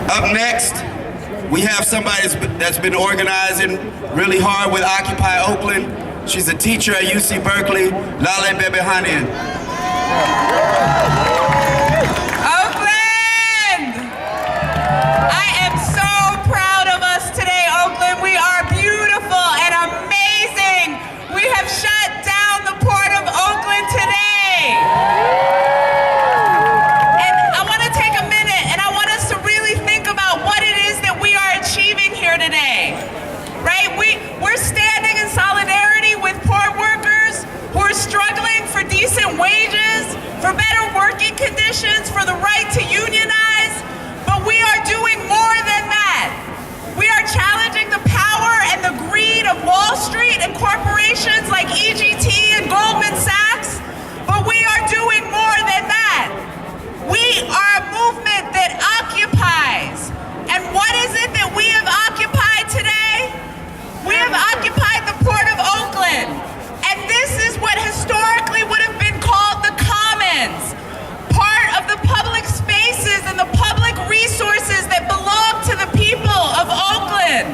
Up next, we have somebody that's been organizing really hard with Occupy Oakland. She's a teacher at UC Berkeley, Lale Bebehanin. Oakland! I am so proud of us today, Oakland. We are beautiful and amazing. We have shut down the Port of Oakland today. And I want to take a minute and I want us to really think about what it is that we are achieving here today. Right? We're standing in solidarity with port workers who are struggling for decent wages, for better working conditions, for the right to unionize, but we are doing more than that. We are challenging the power and the greed of Wall Street and corporations like EGT and Goldman Sachs, but we are doing more than that. We are a movement that occupies. And what is it that we have occupied today? We have occupied the Port of Oakland. And this is what historically would have been called the Commons, part of the public spaces and the public resources that belong to the people of Oakland.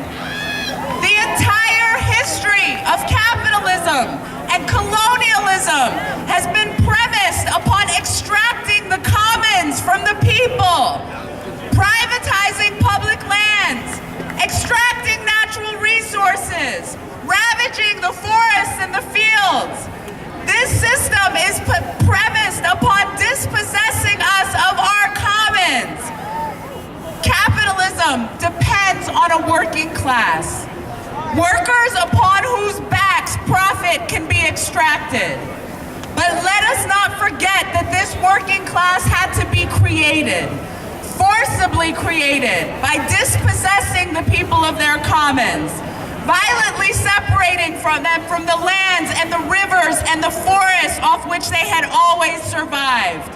The entire history of capitalism and colonialism has been premised upon extracting the commons from the people, privatizing public lands, extracting natural resources, ravaging the forests and the fields. This system is premised upon dispossessing us of our commons. Capitalism depends on a working class, workers upon whose backs profit can be extracted. But let us not forget that this working class had to be created, forcibly created, by dispossessing the people of their commons, violently separating from them from the lands and the rivers and the forests off which they had always survived.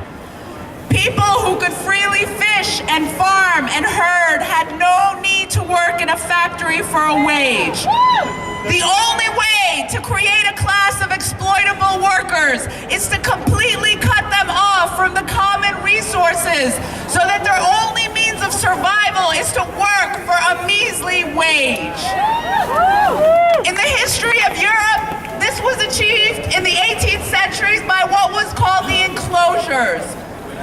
People who could freely fish and farm and herd had no need to work in a factory for a wage. The only way to create a class of exploitable workers is to completely cut them off from the common resources so that their only means of survival is to work for a measly wage. In the history of Europe, this was achieved in the 18th centuries by what was called the enclosures,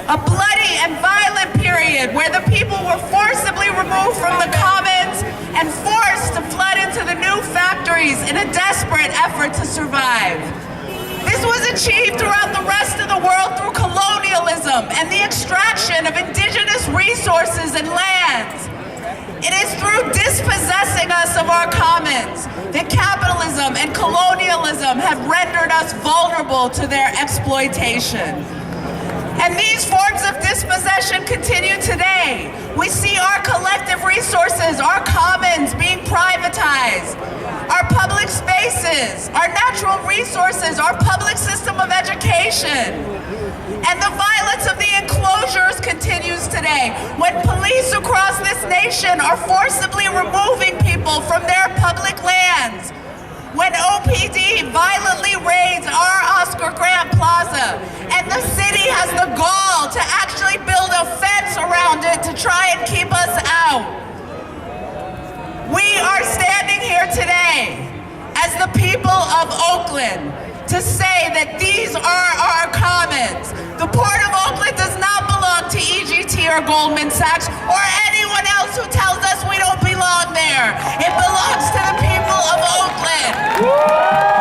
a bloody and violent period where the people were forcibly removed from the commons and forced to flood into the new factories in a desperate effort to survive. This was achieved throughout the rest of the world through colonialism and the extraction of indigenous resources and lands. It is through dispossessing us of our commons that capitalism and colonialism have rendered us vulnerable to their exploitation. And these forms of dispossession continue today. We see our collective resources, our commons being privatized, our public spaces, our natural resources, our public system of education. And the violence of the enclosures continues today when police across this nation are forcibly removing people from their public lands, when OPD violently raids our Oscar Grant Plaza, and the city has the gall to actually build a fence around it to try and keep us out. We are standing here today as the people of Oakland to say that these are our commons. The Port of Oakland does not belong to EGT or Goldman Sachs or anyone else who tells us we don't belong there. It belongs to the people of Oakland.